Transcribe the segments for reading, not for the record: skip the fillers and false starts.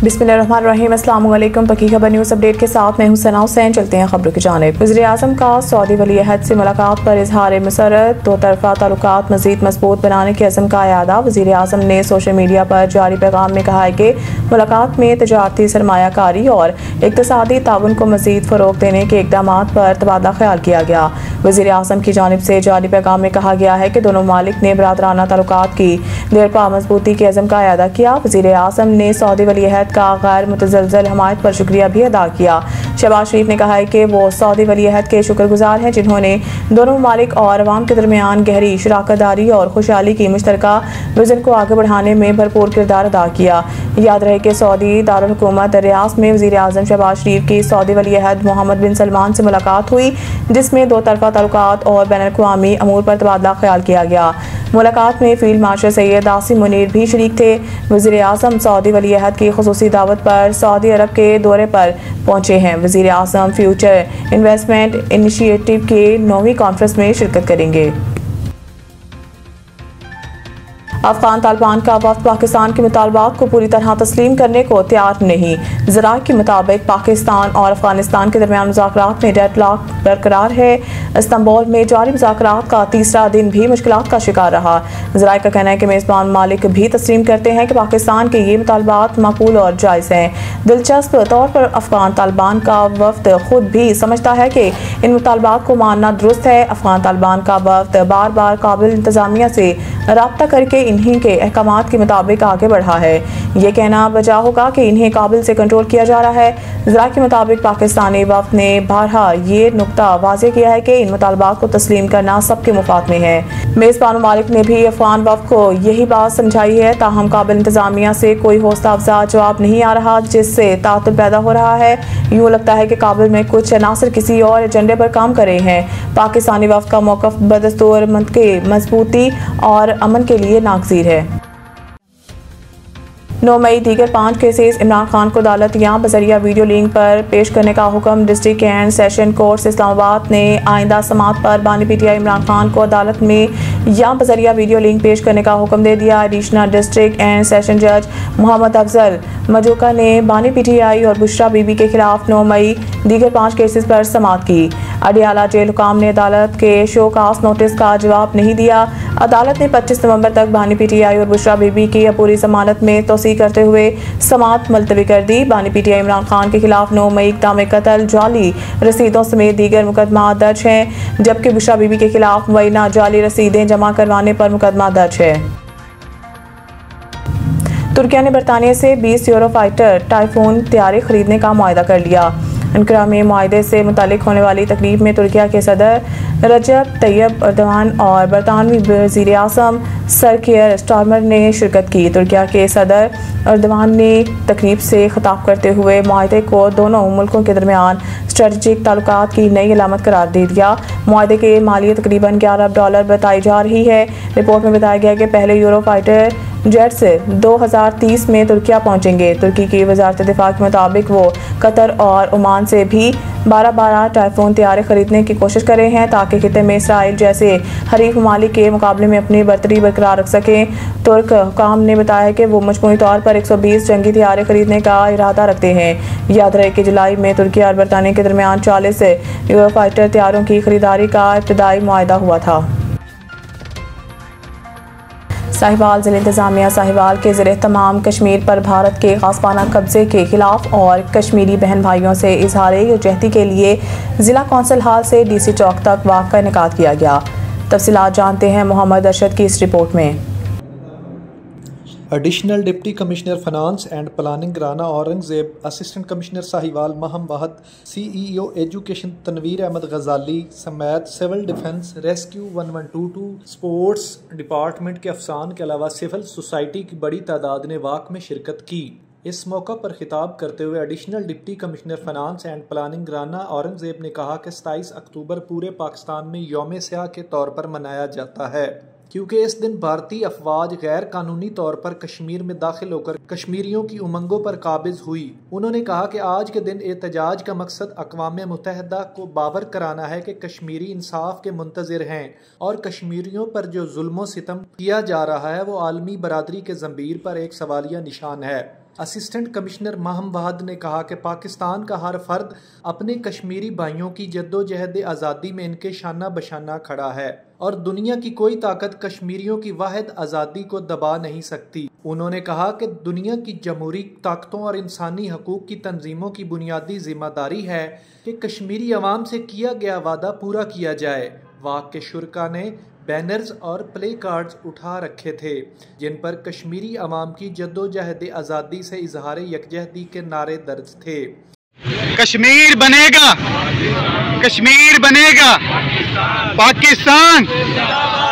बिस्मिल्लाहिर्रहमानिर्रहीम। अस्सलाम वालेकुम। पकी खबर न्यूज़ अपडेट के साथ मैं हूं सना हुसैन। चलते हैं खबरों की जानिब। वज़ीर आज़म का सऊदी वली अहद से मुलाकात पर इजहार मसरत, दो तरफ़ा ताल्लुकात मज़ीद मजबूत बनाने के अज़म का यादा। वज़ीर आज़म ने सोशल मीडिया पर जारी पैगाम में कहा है कि मुलाकात में तजारती सरमायाकारी और इक़्तिसादी ताउन को मज़ीद फ़रोग़ देने के इक़दाम पर तबादला ख्याल किया गया। वज़ीर आज़म की जानिब से जारी पैगाम में कहा गया है कि दोनों ममालिक ने बरादराना ताल्लुकात की देरपा मजबूती के अज़म का यादा किया। वज़ीर आज़म ने सऊदी वली अहद का गैर मुतज़लज़ल हमायत पर शुक्रिया भी अदा किया। शहबाज शरीफ ने कहा है कि वो सऊदी वली अहद के शुक्रगुजार हैं जिन्होंने दोनों ममालिक और अवाम के दरमियान गहरी शराकतदारी और खुशहाली की मुश्तरका विज़न को आगे बढ़ाने में भरपूर किरदार अदा किया। याद रहे कि सऊदी दारुल हुकूमत रियाद में वज़ीर आज़म शहबाज शरीफ की सऊदी वली अहद मोहम्मद बिन सलमान से मुलाकात हुई, जिसमें दो तरफ़ा ताल्लुकात और बैनुल-अक़वामी अमूर पर तबादला ख्याल किया गया। मुलाकात में फील्ड मार्शल सैयद आसिम मुनीर भी शरीक थे। वज़ीर आज़म सऊदी वली अहद की ख़ुसूसी दावत पर सऊदी अरब के दौरे पर पहुंचे हैं। वज़ीर आज़म फ्यूचर इन्वेस्टमेंट इनिशिएटिव के 9वीं कॉन्फ्रेंस में शिरकत करेंगे। अफगान तालिबान का वफ़द पाकिस्तान के मुतालबात को पूरी तरह तस्लीम करने को तैयार नहीं। ज़राए के मुताबिक पाकिस्तान और अफगानिस्तान के दरमियान मुज़ाकरात में डेडलॉक बरकरार है। इस्तांबुल में जारी मुज़ाकरात का तीसरा दिन भी मुश्किलात का शिकार रहा। ज़राए का कहना है कि मेज़बान मालिक भी तस्लीम करते हैं कि पाकिस्तान के ये मुतालबात माकूल और जायज़ हैं। दिलचस्प तौर पर अफगान तालिबान का वफ़द खुद भी समझता है कि इन मुतालबात को मानना दुरुस्त है। अफगान तालिबान का वफ़द बार बार काबिल इंतज़ामिया से राब्ता करके इन्हीं के अहकामात के मुताबिक आगे बढ़ा है। ये कहना बजा होगा कि इन्हें काबिल से कंट्रोल किया जा रहा है। ज़रा के मुताबिक पाकिस्तानी वफ़द ने बारहा ये नुक्ता वाज़ेह किया है कि इन मुतालबात को तस्लीम करना सबके मुफाद में है। मेज़बान मालिक ने भी अफगान वफ़द को यही बात समझाई है, ताहम काबिल इंतज़ामिया से कोई हौसला अफजा जवाब नहीं आ रहा, जिससे तातुल पैदा हो रहा है। यूँ लगता है कि काबिल में कुछ अनासर किसी और एजेंडे पर काम कर रहे हैं। पाकिस्तानी वफ़द का मौक़िफ़ बदस्तूर मजबूती और अमन के लिए नागज़ीर है। 9 मई दीगर 5 केसेस इमरान खान को अदालत या बजरिया वीडियो लिंक पर पेश करने का हुक्म। District and session court Islamabad ने आइंदा समात पर बानी पीटीआई इमरान खान को अदालत में या बजरिया वीडियो लिंक पेश करने का हुक्म दे दिया। एडिशनल डिस्ट्रिक्ट एंड सेशन जज मोहम्मद अफजल मजूका ने बानी पीटीआई और बुशरा बीबी के खिलाफ 9 मई दीगर 5 केसेस पर समात की। अडियाला जेल हुकाम ने अदालत के शोकास नोटिस का जवाब नहीं दिया। अदालत ने 25 नवंबर तक बानी पीटीआई और बुशरा बीबी की अपूरी जमानत में तोसी करते हुए समात मुलतवी कर दी। बानी पीटीआई इमरान खान के खिलाफ 9 मई इक़दाम कत्ल, जाली रसीदों समेत दीगर मुकदमा दर्ज हैं, जबकि बुशरा बीबी के खिलाफ मुबैना जाली रसीदें जमा करवाने पर मुकदमा दर्ज है। तुर्किया ने बरतानिया से 20 यूरो फाइटर टाइफून तैयारी खरीदने का मुआहदा कर लिया। अंकारा में मुआहदे से मुतालिक होने वाली तकरीब में तुर्किया के सदर रजब तैयब अर्दवान और बरतानवी वज़ीर आज़म सर कियर स्टारमर ने शिरकत की। तुर्किया के सदर अर्दवान ने तकरीब से खिताब करते हुए मुआहदे को दोनों मुल्कों के दरमियान स्ट्रेटजिक ताल्लुकात की नई अलामत करार दे दिया। मुआहदे के मालियत तकरीबन $11 अरब बताई जा रही है। रिपोर्ट में बताया गया कि पहले यूरो फाइटर जेट्स 2030 में तुर्किया पहुंचेंगे। तुर्की की वजारत दिफा के मुताबिक वो कतर और ओमान से भी 12 टाइफून तैयारी खरीदने की कोशिश कर रहे हैं, ताकि खिते में इसराइल जैसे हरीफ ममालिक के मुकाबले में अपनी बर्तरी बरकरार रख सकें। तुर्क हुकाम ने बताया कि वो मजमूई तौर पर 120 जंगी तैयारी खरीदने का इरादा रखते हैं। याद रहे कि जुलाई में तुर्की और बरतानिया के दरमियान 40 यूरो फाइटर तैयारों की खरीदारी का इब्तदाई मुआहदा हुआ था। साहिवाल ज़िला इंतज़ामिया साहिवाल के ज़रिए तमाम कश्मीर पर भारत के ग़ासबाना कब्ज़े के खिलाफ और कश्मीरी बहन भाइयों से इजहार यकजहती के लिए ज़िला कौंसिल हाल से DC चौक तक वाक़ का इनेकाद किया गया। तफ़सीलात जानते हैं मोहम्मद अरशद की इस रिपोर्ट में। Additional deputy commissioner finance and planning Rana Aurangzeb, assistant commissioner Sahiwal Maham Wahad, CEO education Tanveer Ahmed Ghazali समेत civil defence rescue 1122 sports department के अफसरान के अलावा सिविल सोसाइटी की बड़ी तादाद ने वाक़ में शिरकत की। इस मौका पर खिताब करते हुए additional deputy commissioner finance and planning Rana Aurangzeb ने कहा कि 27 अक्टूबर पूरे पाकिस्तान में यौम स्याह के तौर पर मनाया जाता है, क्योंकि इस दिन भारतीय अफवाज गैर कानूनी तौर पर कश्मीर में दाखिल होकर कश्मीरियों की उमंगों पर काबिज हुई। उन्होंने कहा कि आज के दिन एहतजाज का मकसद अक़वाम मुत्तहिदा को बावर कराना है कि कश्मीरी इंसाफ के मुंतज़िर हैं और कश्मीरियों पर जो जुल्म सितम किया जा रहा है वो आलमी बरादरी के ज़मीर पर एक सवालिया निशान है। असिस्टेंट कमिश्नर महम वाहद ने कहा कि पाकिस्तान का हर फर्द अपने कश्मीरी भाइयों की जद्दोजहद आज़ादी में इनके शाना बशाना खड़ा है और दुनिया की कोई ताकत कश्मीरियों की वाहिद आज़ादी को दबा नहीं सकती। उन्होंने कहा कि दुनिया की जमहूरी ताकतों और इंसानी हकूक की तंजीमों की बुनियादी जिम्मेदारी है कि कश्मीरी अवाम से किया गया वादा पूरा किया जाए। वाक के शुरका ने बैनर्स और प्ले कार्ड्स उठा रखे थे जिन पर कश्मीरी अवाम की जद्दोजहद आज़ादी से इजहार यकजहती के नारे दर्ज थे। कश्मीर बनेगा, कश्मीर बनेगा पाकिस्तान,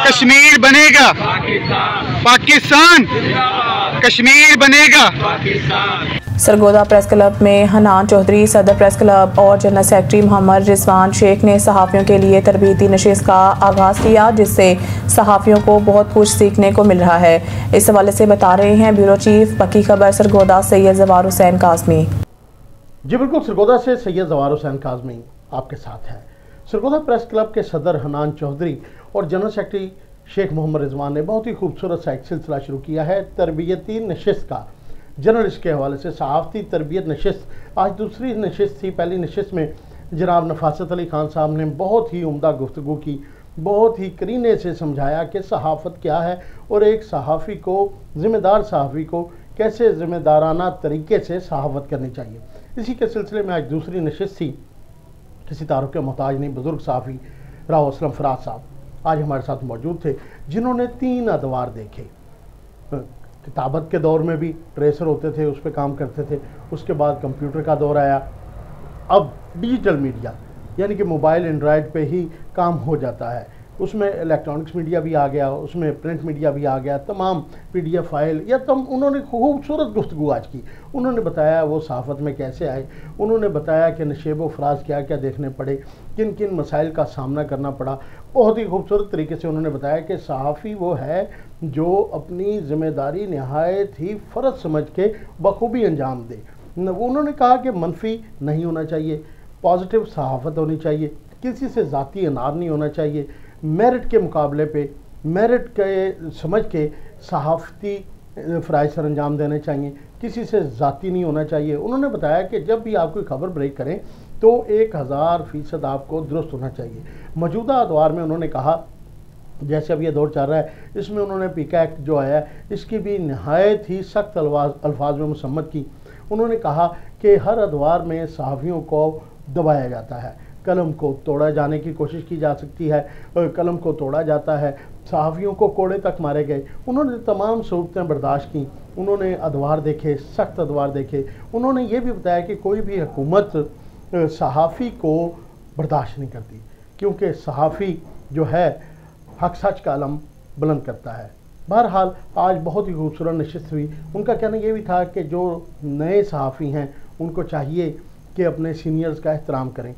कश्मीर बनेगा पाकिस्तान, कश्मीर बनेगा। सरगोदा प्रेस क्लब में हनान चौधरी, सदर प्रेस क्लब और जनरल सेक्रेटरी मोहम्मद रिजवान शेख ने सहाफ़ियों के लिए तरबीती नशिस्त का आगाज़ किया जिससे सहाफ़ियों को बहुत कुछ सीखने को मिल रहा है। इस हवाले से बता रहे हैं ब्यूरो चीफ पक्की खबर सरगोदा सैयद जवार हुसैन काज़मी। जी बिल्कुल, सरगोदा से सैयद जवार हुसैन काज़मी आपके साथ है। सरगोदा प्रेस क्लब के सदर हनान चौधरी और जनरल सेक्रेटरी शेख मोहम्मद रिजवान ने बहुत ही खूबसूरत सा एक सिलसिला शुरू किया है तरबियती नशिस्त का। जर्नलिस्ट के हवाले से सहाफ़ती तरबियत नशिस्त आज दूसरी नशिस्त थी। पहली नशिस्त में जनाब नफासत अली खान साहब ने बहुत ही उम्दा गुफ्तगू की, बहुत ही करीने से समझाया कि सहाफ़त क्या है और एक सहाफ़ी को, ज़िम्मेदार सहाफ़ी को कैसे ज़िम्मेदाराना तरीके से सहाफ़त करनी चाहिए। इसी के सिलसिले में आज दूसरी नशिस्त थी। किसी तारुफ के मोहताज नहीं, बुज़ुर्ग सहाफ़ी राव असलम फराज साहब आज हमारे साथ मौजूद थे जिन्होंने 3 अदवार देखे। किताबत के दौर में भी ट्रेसर होते थे, उस पर काम करते थे, उसके बाद कंप्यूटर का दौर आया, अब डिजिटल मीडिया यानी कि मोबाइल एंड्रॉयड पे ही काम हो जाता है, उसमें इलेक्ट्रॉनिक्स मीडिया भी आ गया, उसमें प्रिंट मीडिया भी आ गया, तमाम PDF फाइल या उन्होंने खूबसूरत गुफ्तगू आज की। उन्होंने बताया वो सहाफ़त में कैसे आए, उन्होंने बताया कि नशेब व फराज क्या क्या देखने पड़े, किन किन मसाइल का सामना करना पड़ा। बहुत ही खूबसूरत तरीके से उन्होंने बताया कि सहाफ़ी वो है जो अपनी ज़िम्मेदारी नहायत ही फ़र्ज समझ के बखूबी अंजाम दे। उन्होंने कहा कि मनफी नहीं होना चाहिए, पॉजिटिव सहाफ़त होनी चाहिए, किसी से ज़ाती अनार नहीं होना चाहिए, मेरिट के मुकाबले पे मेरिट के समझ के सहाफ़ती फ़राइज़ सर अंजाम देने चाहिए, किसी से ज़ाती नहीं होना चाहिए। उन्होंने बताया कि जब भी आप कोई खबर ब्रेक करें तो 1000% आपको दुरुस्त होना चाहिए। मौजूदा अदवार में उन्होंने कहा जैसे अब ये दौर चल रहा है, इसमें उन्होंने पीका एक्ट जो आया इसकी भी नहायत ही सख्त अल्फाज में मुसम्मत की। उन्होंने कहा कि हर अदवार में सहाफ़ियों को दबाया जाता है, कलम को तोड़ा जाने की कोशिश की जा सकती है, कलम को तोड़ा जाता है, सहाफ़ियों को कोड़े तक मारे गए। उन्होंने तमाम सूरतें बर्दाश्त की, उन्होंने अदवार देखे, सख्त अदवार देखे। उन्होंने ये भी बताया कि कोई भी हुकूमत सहाफ़ी को बर्दाश्त नहीं करती क्योंकि सहाफ़ी जो है हक सच का अलम बुलंद करता है। बहरहाल आज बहुत ही खूबसूरत नशिस्त हुई। उनका कहना ये भी था कि जो नए सहाफ़ी हैं उनको चाहिए कि अपने सीनियर्स का एहतराम करें,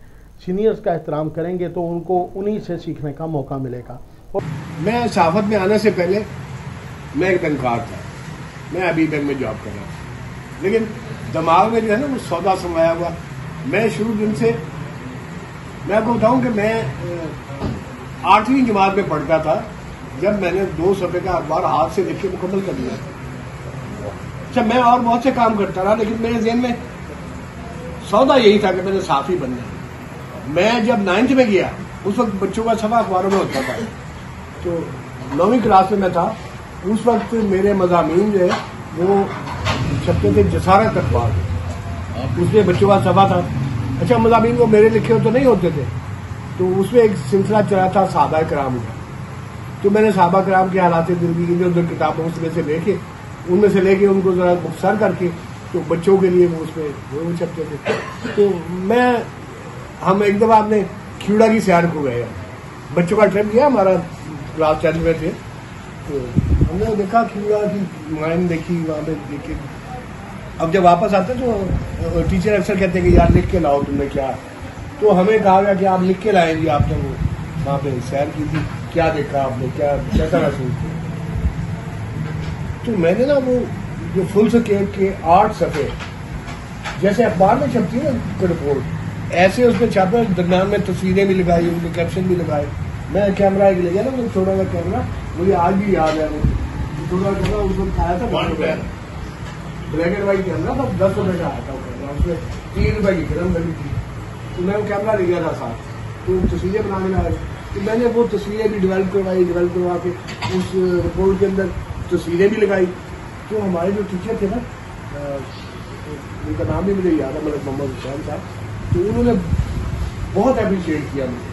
सीनियर्स का एहतराम करेंगे तो उनको उन्हीं से सीखने का मौका मिलेगा। मैं सहाफ़त में आने से पहले मैं एक बैंकार था, मैं अभी बैंक में जॉब कर रहा था, लेकिन दिमाग में जो है ना वो सौदा समाया हुआ। मैं शुरू दिन से, मैं आपको बताऊं कि मैं 8वीं जमात में पढ़ता था जब मैंने 2 सफ़े का अखबार हाथ से लिख के मुकम्मल कर दिया। अच्छा, मैं और बहुत से काम करता रहा लेकिन मेरे ज़हन में सौदा यही था कि मैंने सहाफ़ी बनना है। मैं जब 9th में गया उस वक्त बच्चों का सफ़ा अखबारों में होता था, तो 9वीं क्लास में मैं था, उस वक्त मेरे मज़ामीन जो है वो छपते थे जसारत अखबार, उसमें बच्चों का सफ़ा था। अच्छा, मज़ामीन वो मेरे लिखे तो नहीं होते थे, तो उसमें एक सिलसिला चला था सहाबा कराम का। तो मैंने सहाबा कराम के हालात ज़िंदगी इधर उधर किताबों उनमें से लेके उनको ज़रा मुख्तसर करके तो बच्चों के लिए वो उसमें वो छपते थे। तो हम एक दफ़ा आपने खीड़ा की सैर को गए, बच्चों का ट्रिप गया, हमारा क्लास 10 में थे, तो हमने देखा खीड़ा की माइन देखी वहाँ पे देखी। अब जब वापस आते तो टीचर अक्सर कहते हैं कि यार लिख के लाओ तुमने क्या, तो हमें कहा गया कि आप लिख के लाएं जी, आपने वो वहाँ पे सैर की थी, क्या देखा आपने, क्या कैसा महसूस किया। तो मैंने ना वो जो फुल स्केप के 8 सफ़े जैसे अखबार में छपती है ना रिपोर्ट, ऐसे उसमें छापे, दरम्यान में तस्वीरें भी लगाई, उनके कैप्शन भी लगाए। मैं कैमरा एक ले गया ना, छोटा सा कैमरा, मुझे आज भी याद है वो छोटा कैमरा उस वक्त आया था। ब्लैक एंड व्हाइट कैमरा था, 10 रुपए का आया था वो कैमरा, उसमें 3 रुपए की फिल्म लगी थी। तो मैं वो कैमरा ले गया था साथ, तो तस्वीरें बनाने लगा। तो मैंने वो तस्वीरें भी डेवलप करवा के उस रिपोर्ट के अंदर तस्वीरें भी लगाई। तो हमारे जो टीचर थे ना, उनका नाम भी मुझे याद है, मतलब मोहम्मद हुसैन साहब, तो उन्होंने बहुत अप्रिशिएट किया मुझे।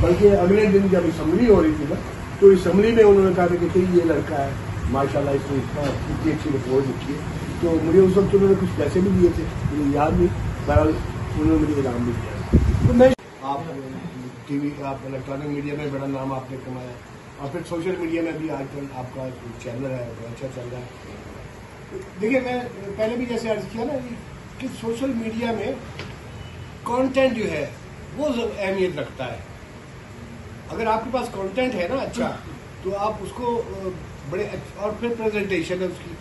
बल्कि अगले दिन जब असम्बली हो रही थी ना, तो असम्बली में उन्होंने कहा कि ये लड़का है माशाल्लाह, इसने इतनी अच्छी रिपोर्ट लिखी है। तो मुझे उस वक्त उन्होंने कुछ पैसे भी दिए थे, मुझे याद नहीं, बहरहाल उन्होंने मुझे इनाम भी दिया। तो मैं आप टीवी, आप इलेक्ट्रॉनिक मीडिया में बड़ा नाम आपने कमाया, और फिर सोशल मीडिया में भी आजकल आपका चैनल है, बड़ा अच्छा चल रहा है। देखिए, मैं पहले भी जैसे अर्ज किया ना कि सोशल मीडिया में कंटेंट जो है वो अहमियत रखता है। अगर आपके पास कंटेंट है ना अच्छा, तो आप उसको बड़े, और फिर प्रेजेंटेशन है उसकी,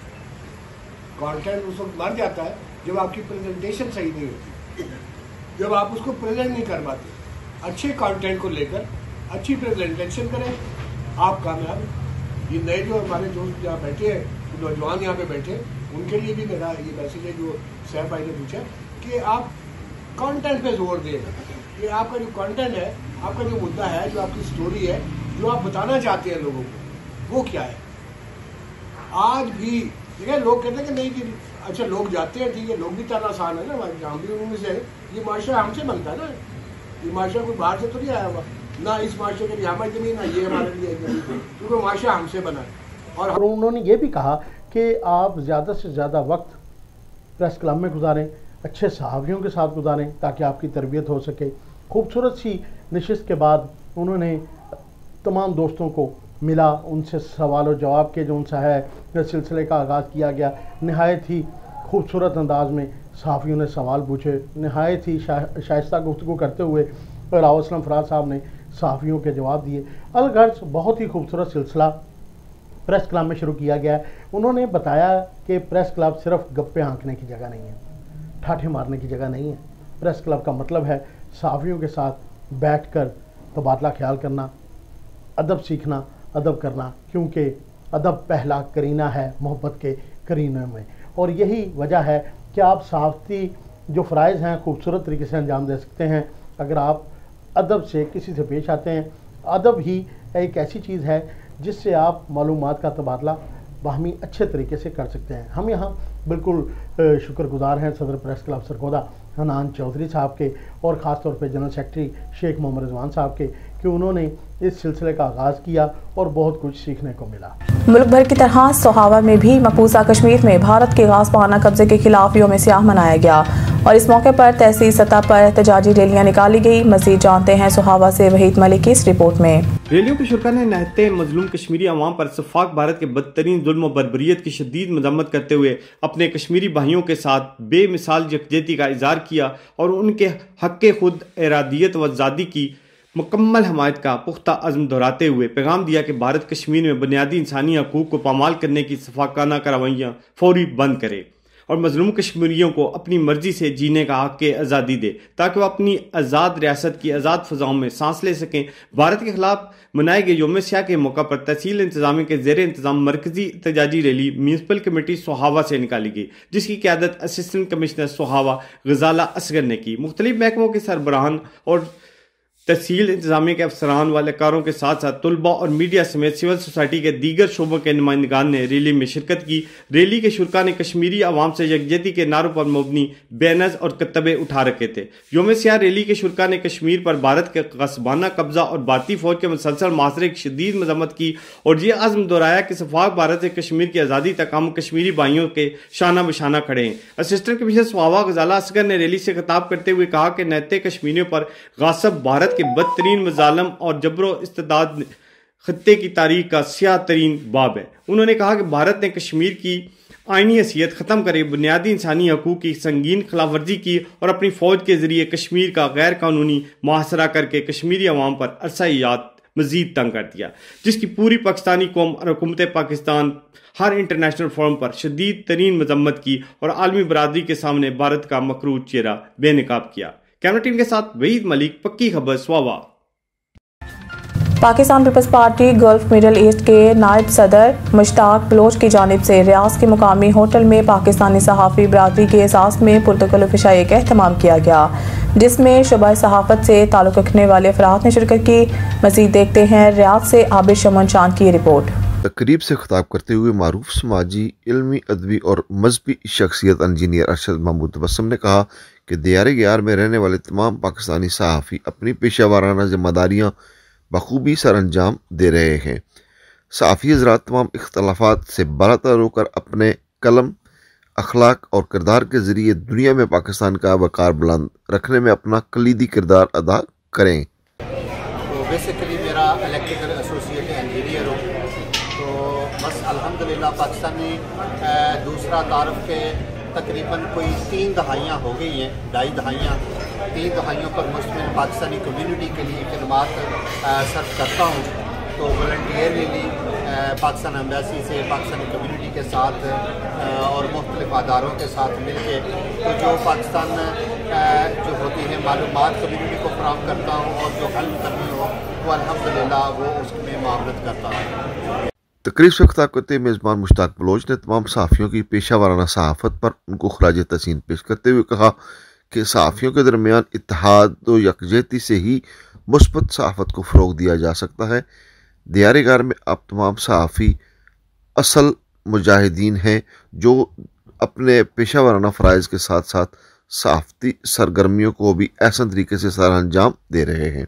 कंटेंट उस वक्त मर जाता है जब आपकी प्रेजेंटेशन सही नहीं होती, जब आप उसको प्रेजेंट नहीं कर पाते। अच्छे कंटेंट को लेकर अच्छी प्रेजेंटेशन करें, आप कामयाब। ये नए जो हमारे दोस्त यहाँ बैठे हैं, नौजवान यहाँ पे बैठे, उनके लिए भी मेरा ये मैसेज है जो सैफ भाई ने पूछा, कि आप कंटेंट पे जोर दें कि आपका जो कंटेंट है, आपका जो मुद्दा है, जो आपकी स्टोरी है, जो आप बताना चाहते हैं लोगों को, वो क्या है। आज भी ठीक है, लोग कहते हैं कि नहीं कि अच्छा लोग जाते हैं, ठीक है, लोग भी तरह आसान है ना, हम भी उनमें से, ये माशरा हमसे बनता है ना, ये माशरा कोई बाहर से तो नहीं आया हुआ ना, इस माशरे के लिए हमारी जमीन ना ये हमारे लिए जमीन, क्योंकि माशरा हमसे बना है। और उन्होंने ये भी कहा कि आप ज़्यादा से ज़्यादा वक्त प्रेस क्लब में गुजारें, अच्छे सहाफ़ियों के साथ गुजारें, ताकि आपकी तरबियत हो सके। खूबसूरत सी नशिस्त के बाद उन्होंने तमाम दोस्तों को मिला, उनसे सवाल और जवाब के जो उनसा है सिलसिले का आगाज़ किया गया। नहायत ही खूबसूरत अंदाज में सहाफ़ियों ने सवाल पूछे, नहायत ही शाइस्ता गुफ्तगू करते हुए राव असलम फराज साहब ने सहाफ़ियों के जवाब दिए। अलगर्ज बहुत ही खूबसूरत सिलसिला प्रेस क्लब में शुरू किया गया है। उन्होंने बताया कि प्रेस क्लब सिर्फ गप्पे हाँकने की जगह नहीं है, ठाठे मारने की जगह नहीं है। प्रेस क्लब का मतलब है सहाफ़ियों के साथ बैठकर तबादला ख्याल करना, अदब सीखना, अदब करना, क्योंकि अदब पहला करीना है मोहब्बत के करीने में। और यही वजह है कि आप सहाफ़ती जो फ़राइज़ हैं खूबसूरत तरीके से अंजाम दे सकते हैं अगर आप अदब से किसी से पेश आते हैं। अदब ही एक ऐसी चीज़ है जिससे आप मालूमात का तबादला बाहमी अच्छे तरीके से कर सकते हैं। हम यहाँ बिल्कुल शुक्रगुजार हैं सदर प्रेस क्लब सरगोदा हनान चौधरी साहब के, और ख़ास तौर पे जनरल सेक्रेटरी शेख मोहम्मद रिजवान साहब के, कि उन्होंने इस सिलसिले का आगाज़ किया और बहुत कुछ सीखने को मिला। मुल्क भर की तरह सोहावा में भी मकबूजा कश्मीर में भारत के गाज़बाना कब्जे के खिलाफ यौम सियाह मनाया गया और इस मौके पर तहसील सतह पर एहतजाजी रैलियां निकाली गई। मज़ीद जानते हैं सोहावा से वहीद मलिक की इस रिपोर्ट में। रैलियों के शुरा ने नहते मजलूम कश्मीरी अवाम पर सफाक भारत के बदतरीन जुल्म और बर्बरियत की शदीद मजम्मत करते हुए अपने कश्मीरी भाइयों के साथ बेमिसाल यकजहती का इज़हार किया और उनके हक़ खुद इरादियत व आज़ादी की मुकम्मल हमायत का पुख्ता अज़्म दोहराते हुए पैगाम दिया कि भारत कश्मीर में बुनियादी इंसानी हकूक़ को पामाल करने की सफाकाना कार्रवाइयाँ फौरी बंद करे और मजलूम कश्मीरियों को अपनी मर्जी से जीने का हक़ आज़ादी दे, ताकि वह अपनी आज़ाद रियासत की आज़ाद फ़ज़ाओं में सांस ले सकें। भारत के खिलाफ मनाए गए यौम सियाह के मौका पर तहसील इंतजामिया के ज़ेर इंतज़ाम मरकजी एहतजाजी रैली म्यूनसिपल कमेटी सोहावा से निकाली गई, जिसकी क़यादत असिस्टेंट कमिश्नर सोहावा गजाला असगर ने की। मुख्तलिफ महकमों के सरबराहान और तहसील इंतजामिया के अफसरान वालेकारों के साथ साथ तलबा और मीडिया समेत सिविल सोसाइटी के दीगर शोबों के नुमाइंदगान ने रैली में शिरकत की। रैली के शुरा ने कश्मीरी अवाम से यकजहती के नारों पर मबनी बैनर्स और कतबे उठा रखे थे। यौम सियाह रैली के शुरा ने कश्मीर पर भारत के गस्बाना कब्जा और भारतीय फौज के मुसलसल मुआसरे की शदीद मजम्मत की और यह आज़म दोहराया कि सफाक भारत से कश्मीर की आज़ादी तक हम कश्मीरी भाइयों के शाना बशाना खड़े हैं। असिस्टेंट कमिश्नर सोहावा गजाला असगर ने रैली से खिताब करते हुए कहा कि नहते कश्मीरियों पर गासिब भारत के बदतरीन मजालम और जबरो इस्तेदाद खत्ते की तारीख का स्याह तरीन बाब है। उन्होंने कहा कि भारत ने कश्मीर की आइनी हैसियत ख़त्म करे, बुनियादी इंसानी हकूक़ की संगीन खिलाफवर्जी की और अपनी फ़ौज के ज़रिए कश्मीर का गैर कानूनी मुहासरा करके कश्मीरी अवाम पर अरसा-ए-याद मज़ीद तंग कर दिया, जिसकी पूरी पाकिस्तानी कौम और हुकूमत पाकिस्तान हर इंटरनेशनल फोरम पर शदीद तरीन मजम्मत की और आलमी बरादरी के सामने भारत का मकरूज चेहरा बेनकाब किया। कैमरा टीम के साथ वहीद मलिक, पक्की खबर, स्वावा। Pakistan Peoples Party Gulf Middle East के नायब सदर मुश्ताक बलोच की जानिब से रियाज के मुकामी होटल में पाकिस्तानी सहाफ़ी बरादरी के एजाज़ में पुरतकल्लुफ़ इशाए का एहतमाम किया गया, जिसमें शुबा सहाफ़त से ताल्लुक़ रखने वाले अफराद ने शिरकत की। मज़ीद देखते हैं रियाज से आबिद शमन चांद की रिपोर्ट। तकरीब से खिताब करते हुए मारूफ समाजी, इल्मी, अदबी और मजहबी शख्सियत इंजीनियर अरशद महमूद तबस्सुम ने कहा कि दियारे गियार में रहने वाले तमाम पाकिस्तानी सहाफ़ी अपनी पेशा वाराना जिम्मेदारियाँ बखूबी सर अंजाम दे रहे हैं। सहाफ़ी हज़रात तमाम इख्तलाफात से बरातर होकर अपने कलम, अखलाक और किरदार के ज़रिए दुनिया में पाकिस्तान का वक़ार बुलंद रखने में अपना कलीदी किरदार अदा करें। तो बेसिकली मेरा इलेक्ट्रिकल एसोसिएट इंजीनियर हूँ, तो बस अल्हम्दुलिल्लाह पाकिस्तानी दूसरा तारफ़ के तकरीबन कोई 3 दहाइयाँ हो गई हैं, 2.5 दहाइयाँ, 3 दहाइयों पर मुश्तमिल पाकिस्तानी कम्युनिटी के लिए खिदमात सर्व करता हूँ। तो वॉलंटियरली पाकिस्तान एम्बेसी से पाकिस्तानी कम्युनिटी के साथ और मुख्तलिफ अदारों के साथ मिल के तो जो पाकिस्तान जो होती है मालूमात कम्युनिटी को फराहम करता हूँ और जो हेल्प करनी हो वो अल्हम्दुलिल्लाह वो उसमें मामलत करता हूँ। तकरीब से खिताब करते हुए मेज़बान मुश्ताक बलोच ने तमाम सहाफ़ियों की पेशा वाराना सहाफ़त पर उनको खराज तहसीन पेश करते हुए कहा कि सहाफ़ियों के दरमियान इत्तेहाद व यकजहती से ही मुस्बत सहाफ़त को फ़रोग़ दिया जा सकता है। दियारे गार में अब तमाम सहाफ़ी असल मुजाहिदीन हैं जो अपने पेशा वाराना फ़राइज़ के साथ साथ सहाफ़ती सरगर्मियों को भी एहसन तरीके से सर अंजाम दे रहे हैं।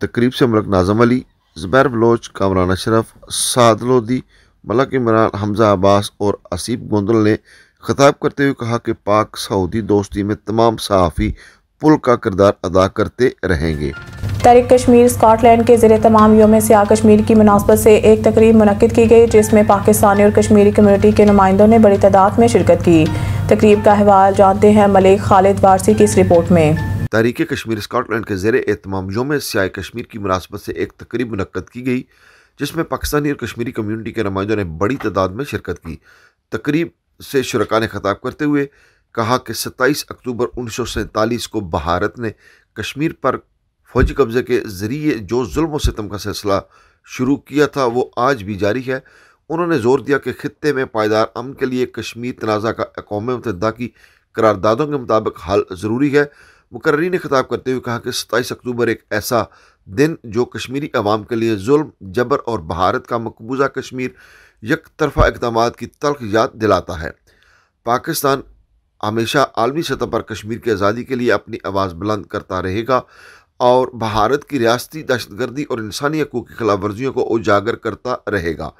तकरीब से मलक नाज़म अली, ज़ुबैर बलोच, कामरान अशरफ, साद लोधी, मलक इमरान, हमजा अब्बास और असीब गोंदल ने खिताब करते हुए कहा कि पाक सऊदी दोस्ती में तमाम सहाफ़ी पुल का किरदार अदा करते रहेंगे। तहरीक कश्मीर स्कॉटलैंड के ज़रिए तमाम योम सियाह कश्मीर की मुनासबत से एक तकरीब मुनक्किद की गई, जिसमें पाकिस्तानी और कश्मीरी कम्युनिटी के नुमाइंदों ने बड़ी तादाद में शिरकत की। तकरीब का अहवाल जानते हैं मलिक खालिद वारसी की इस रिपोर्ट में। तहरीक कश्मीर स्कॉटलैंड के ज़रिए एहतमाम योम सियाह कश्मीर की मुनासबत से एक तकरीब मुनक्किद की गई, जिसमें पाकिस्तानी और कश्मीरी कम्युनिटी के नुमाइंदों ने बड़ी तादाद में शिरकत की। तकरीब से शुरका ने खिताब करते हुए कहा कि 27 अक्टूबर 1947 को भारत ने कश्मीर पर फौजी कब्जे के ज़रिए जो जुल्म व सितम का सिलसिला शुरू किया था वो आज भी जारी है। उन्होंने जोर दिया कि खित्ते में पायदार अमन के लिए कश्मीर तनाज़ा का अक़वाम मुत्तहिदा की करारदादों के मुताबिक हल ज़रूरी है। मुकर्री ने खिताब करते हुए कहा कि 27 अक्टूबर एक ऐसा दिन जो कश्मीरी अवाम के लिए जुल्म, जबर और भारत का मकबूजा कश्मीर यक तरफा इक़दामात की तल्ख़ याद दिलाता है। पाकिस्तान हमेशा आलमी सतह पर कश्मीर की आज़ादी के लिए अपनी आवाज़ बुलंद करता रहेगा और भारत की रियासती दहशतगर्दी और इंसानी हकूक़ की खिलाफ वर्जियों को उजागर करता रहेगा।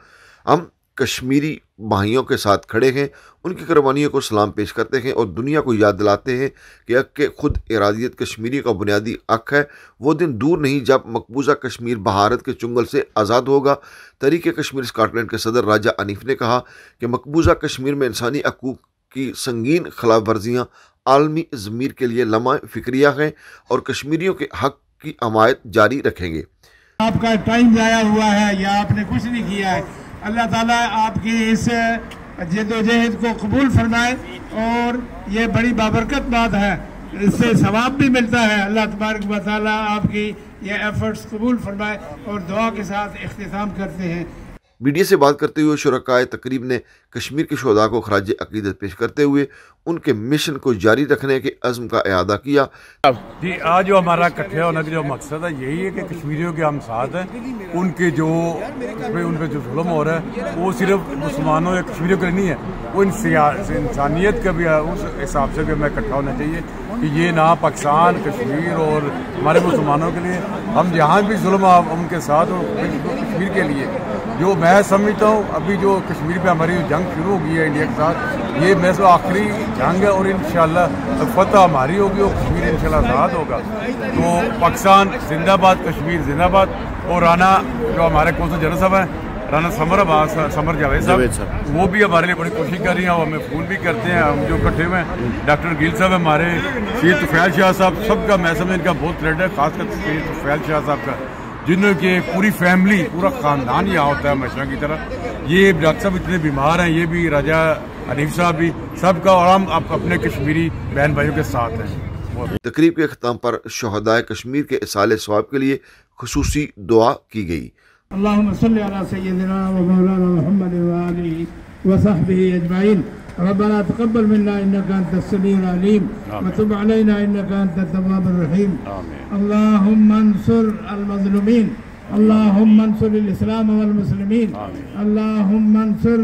हम कश्मीरी भाइयों के साथ खड़े हैं, उनकी कुर्बानियों को सलाम पेश करते हैं और दुनिया को याद दिलाते हैं कि हक के खुद इरादियत कश्मीरियों का बुनियादी हक है। वो दिन दूर नहीं जब मकबूजा कश्मीर भारत के चुंगल से आज़ाद होगा। तहरीक कश्मीर स्कॉटलैंड के सदर राजा अनीफ ने कहा कि मकबूजा कश्मीर में इंसानी हकूक़ की संगीन खिलाफ वर्जियाँ आलमी ज़मीर के लिए लम्हा फ़िक्रिया हैं और कश्मीरियों के हक की हमायत जारी रखेंगे। आपका टाइम ज़ाया हुआ है या आपने कुछ नहीं किया है, अल्लाह ताला आपकी इस जद्दोजहद को कबूल फरमाए और ये बड़ी बाबरकत बात है, इससे सवाब भी मिलता है। अल्लाह तबारक व तआला आपकी ये एफर्ट्स कबूल फरमाए और दुआ के साथ इख्तिताम करते हैं। मीडिया से बात करते हुए शुरकाए तकरीब ने कश्मीर के शोधा को खराज अकीदत पेश करते हुए उनके मिशन को जारी रखने के अज़्म का इआदा किया। जी, आज जो हमारा इकट्ठे होने का जो मकसद है यही है कि कश्मीरियों के हम साथ हैं। उनके जो उन पर जो जुल्म हो रहा है वो सिर्फ मुसलमानों या कश्मीरियों के लिए नहीं है, वो इंसानियत का भी है। उस हिसाब से भी हमें इकट्ठा होना चाहिए कि ये ना पाकिस्तान, कश्मीर और हमारे मुसलमानों के लिए, हम जहाँ भी जुल्म उनके साथ और कश्मीर के लिए जो मैं समझता हूँ अभी जो कश्मीर पे हमारी जंग शुरू हो गई है इंडिया के साथ, ये मैं तो आखिरी जंग है और इंशाल्लाह फतह हमारी होगी और कश्मीर इंशाल्लाह आज़ाद होगा। तो पाकिस्तान जिंदाबाद, कश्मीर जिंदाबाद। और राना जो हमारे कौंसल जनरल साहब हैं, राना समर जावेद साहब, वो भी हमारे लिए बड़ी कोशिश कर रही हैं, वो हमें फ़ोन भी करते हैं। हम जो इकट्ठे हुए हैं, डॉक्टर गिल साहब हमारे, सैयद तुफैल शाह साहब, सबका मैं समझ इनका बहुत क्रेडिट है, खासकर सैयद तुफैल शाह साहब का, जिनके पूरी फैमिली, पूरा ख़ानदान यहाँ होता है हमेशा की तरह। ये डॉक्टर साहब इतने बीमार हैं, ये भी राजा अनीफ साहब भी, सबका, और हम अपने कश्मीरी बहन भाइयों के साथ हैं। तकरीब के अख्ताम पर शहदाए कश्मीर के इसाले सवाब के लिए खुसूसी दुआ की गई। अल्लाहुम्मा सल्ली अला सय्यिदिना व मौलाना मुहम्मद व आलिहि व सहबिहि अजमईन। रब्बना तक़ब्बल मिन्ना इन्नका अंतस समीउल अलीम व तुब अलैना इन्नका अंतत तव्वाबुर रहीम। अल्लाहुम्मा अंसुर अल मज़लूमीन, अल्लाहुम्मा अंसुर अल इस्लाम वल मुस्लिमीन, अल्लाहुम्मा अंसुर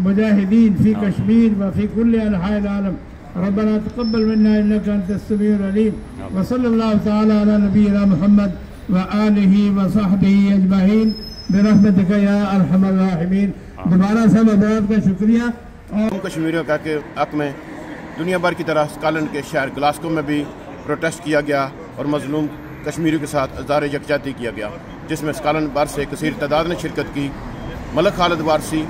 मुजाहिदीन फी कश्मीर व फी कुल्लि अनहाइल आलम। रब्बना तक़ब्बल मिन्ना इन्नका अंतस समीउल अलीम व सल्लल्लाहु तआला अला नबियिना मुहम्मद व आलिहि व सहबिहि अजमईन बिरहमतिका या अरहमर राहिमीन। दोबारा से बहुत का शुक्रिया। और कश्मीरियों का के हक में दुनिया भर की तरह स्कॉटलैंड के शहर ग्लासगो में भी प्रोटेस्ट किया गया और मजलूम कश्मीरियों के साथ इज़हार यकजहती किया गया, जिसमें स्कॉटलैंड भर से कसीर तादाद ने शिरकत की। मलक खालिद वारसी,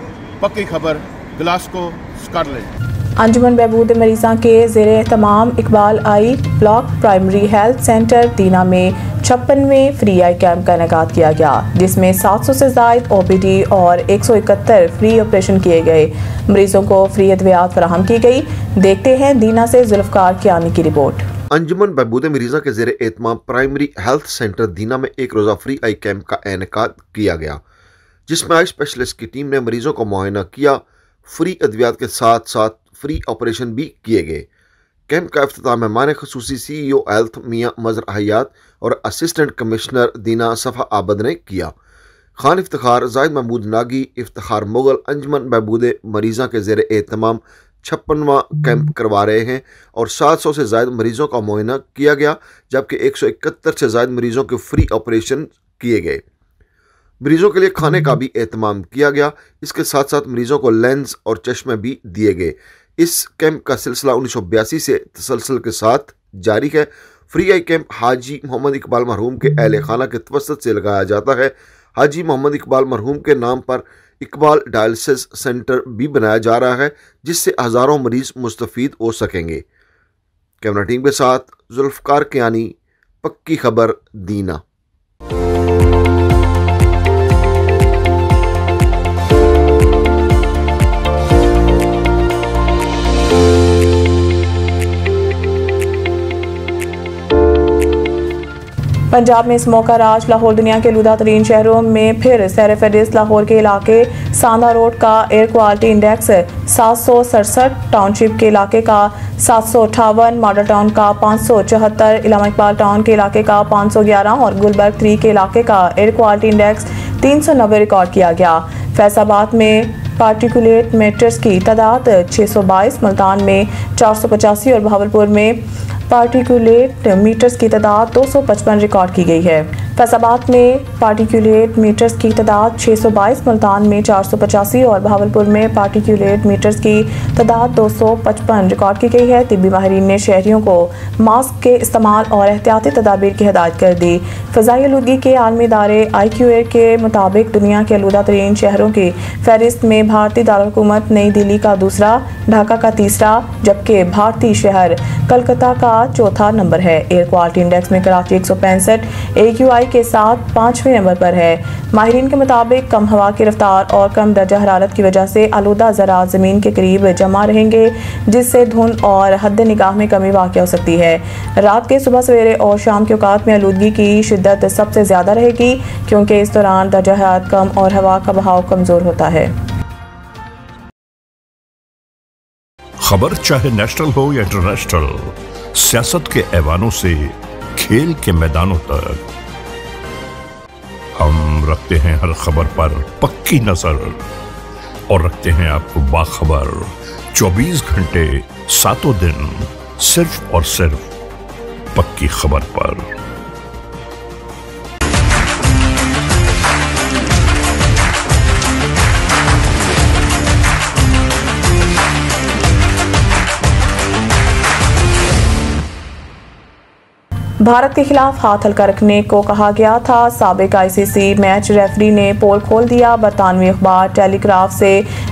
पक्की खबर, ग्लासगो, स्कॉटलैंड। अंजुमन बहबूद मरीज़ा के ज़ेरे एहतमाम Iqbal I block primary health centre दीना में 56वें फ्री आई कैंप का इनेकाद किया गया, जिसमें 700 से ज़ायद OPD और 171 फ्री ऑपरेशन किए गए। मरीजों को फ्री अद्वियात फराहम की गई। देखते हैं दीना से जुल्फ़कार कियानी की रिपोर्ट। अंजुमन बहबूद मरीज़ा के ज़ेरे एहतमाम प्राइमरी हेल्थ सेंटर दीना में एक रोज़ा फ्री आई कैंप का इनेकाद किया गया, जिसमें आई स्पेशलिस्ट की टीम ने मरीजों को मुआयना किया। फ्री अद्वियात के साथ साथ फ्री ऑपरेशन भी किए गए। कैंप का इफ्तिताह मेहमान खुसूसी CEO हेल्थ मियां मज़र हयात और असिस्टेंट कमिश्नर दीना सफ़ा आबद ने किया। खान इफ्तिखार जाहिद महमूद नागी इफ्तिखार मुगल अंजुमन बहबूद मरीज़ा के ज़ेरे एहतमाम 56वां कैंप करवा रहे हैं और 700 से ज़ायद मरीज़ों का मुआयना किया गया, जबकि 171 से ज़ायद मरीज़ों के फ्री ऑपरेशन किए गए। मरीजों के लिए खाने का भी एहतमाम किया गया। इसके साथ साथ मरीजों को लेंस और चश्मे भी दिए गए। इस कैंप का सिलसिला 1982 से तसलसल के साथ जारी है। फ्री आई कैंप हाजी मोहम्मद इकबाल मरहूम के अहले खाना के तवस्सुत से लगाया जाता है। हाजी मोहम्मद इकबाल मरहूम के नाम पर इकबाल डायलिसिस सेंटर भी बनाया जा रहा है, जिससे हज़ारों मरीज मुस्तफ़ीद हो सकेंगे। कैमरा टीम के साथ जुल्फ़कार कियानी, पक्की खबर, दीना। पंजाब में इस मौका राज लाहौर दुनिया के लूदा तरीन शहरों में फिर सैर फहरिस्त। लाहौर के इलाके सांदा रोड का एयर क्वालिटी इंडेक्स 767, टाउनशिप के इलाके का 758, मॉडल टाउन का 574, इलामा इकबाल टाउन के इलाके का 511 और गुलबर्ग 3 के इलाके का एयर क्वालिटी इंडेक्स 390 रिकॉर्ड किया गया। फैसलाबाद में पार्टिकुलेट मैटर्स की तादाद 622, मुल्तान में 485 और बहावलपुर में पार्टिकुलेट मीटर्स की तादाद 255 रिकॉर्ड की गई है। फैसलाबाद में पार्टिकुलेट मीटर्स की तादाद 622, मुल्तान में 485 और बहावलपुर में पार्टिकुलेट मीटर्स की तादाद 255 रिकॉर्ड की गई है। तिब्बी माहिरीन ने शहरियों को मास्क के इस्तेमाल और एहतियाती तदाबीर की हिदायत कर दी। फ़ज़ाई आलूदगी के आलमी इदारे IQAir के मुताबिक दुनिया के आलूदा तरीन शहरों की फहरिस्त में भारतीय दारुलहुकूमत नई दिल्ली का दूसरा, ढाका का तीसरा, जबकि भारतीय शहर कलकत्ता का चौथा नंबर है। एयर क्वालिटी इंडेक्स में कराची 165 AQI के साथ 5वें नंबर पर है। माहिरीन के मुताबिक कम हवा की रफ्तार और कम दर्जा हरारत की वजह से आलूदा ज़राअत ज़मीन के करीब जमा रहेंगे, जिससे धुंध और हद निगाह में कमी वाक़ हो सकती है। रात के सुबह सवेरे और शाम के औकात में आलूदगी की शिद्दत सबसे ज़्यादा रहेगी, क्योंकि इस दौरान दर्जा हरारत कम और हवा का बहाव कमज़ोर होता है। खबर चाहे नेशनल हो या इंटरनेशनल, सियासत के ऐवानों से खेल के मैदानों तक, हम रखते हैं हर खबर पर पक्की नजर और रखते हैं आपको बाखबर 24 घंटे 7 दिन सिर्फ और सिर्फ पक्की खबर पर। भारत के खिलाफ हाथ हल्का रखने को कहा गया था। साबिक आईसीसी मैच रेफरी ने पोल खोल दिया। बरतानवी अखबार टेलीग्राफ से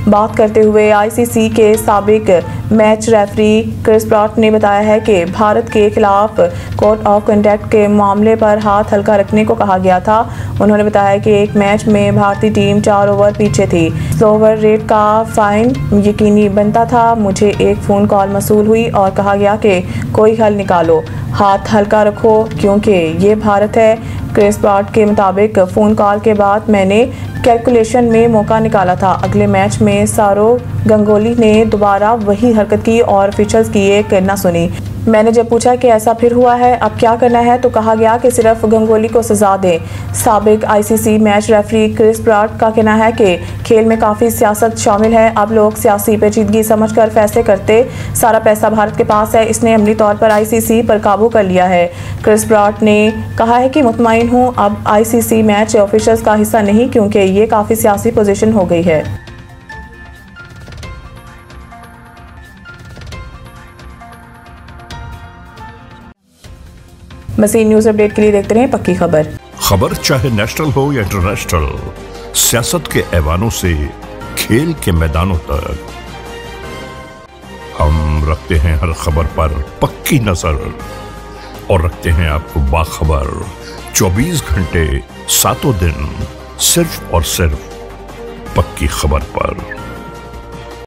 बात करते हुए आईसीसी के साबिक मैच रेफरी क्रिस ब्रॉड ने बताया है कि भारत के खिलाफ कोड ऑफ कंडक्ट के मामले पर हाथ हल्का रखने को कहा गया था। उन्होंने बताया कि एक मैच में भारतीय टीम 4 ओवर पीछे थी। स्लोवर रेट का फाइन यकीनी बनता था। मुझे एक फ़ोन कॉल मसूल हुई और कहा गया कि कोई हल निकालो, हाथ हल्का रखो क्योंकि ये भारत है। क्रिस ब्रॉड के मुताबिक फ़ोन कॉल के बाद मैंने कैलकुलेशन में मौका निकाला था। अगले मैच में सौरव गंगोली ने दोबारा वही हरकत की और ऑफिशियल्स की एक न सुनी। मैंने जब पूछा कि ऐसा फिर हुआ है, अब क्या करना है, तो कहा गया कि सिर्फ गंगोली को सजा दें। साबिक ICC match referee Chris Broad का कहना है कि खेल में काफ़ी सियासत शामिल है। अब लोग सियासी पेचीदगी समझकर फैसले करते। सारा पैसा भारत के पास है, इसने अमली तौर पर आईसीसी पर काबू कर लिया है। क्रिस ब्रॉड ने कहा है कि मुतमईन हूँ, अब आईसीसी मैच ऑफिशियल्स का हिस्सा नहीं क्योंकि ये काफ़ी सियासी पोजीशन हो गई है। मज़ीद न्यूज़ अपडेट के लिए देखते रहें पक्की खबर। खबर चाहे नेशनल हो या इंटरनेशनल, सियासत के ऐवानों से खेल के मैदानों तक, हम रखते हैं हर खबर पर पक्की नजर और रखते हैं आपको बाखबर 24 घंटे 7 दिन सिर्फ और सिर्फ पक्की खबर पर।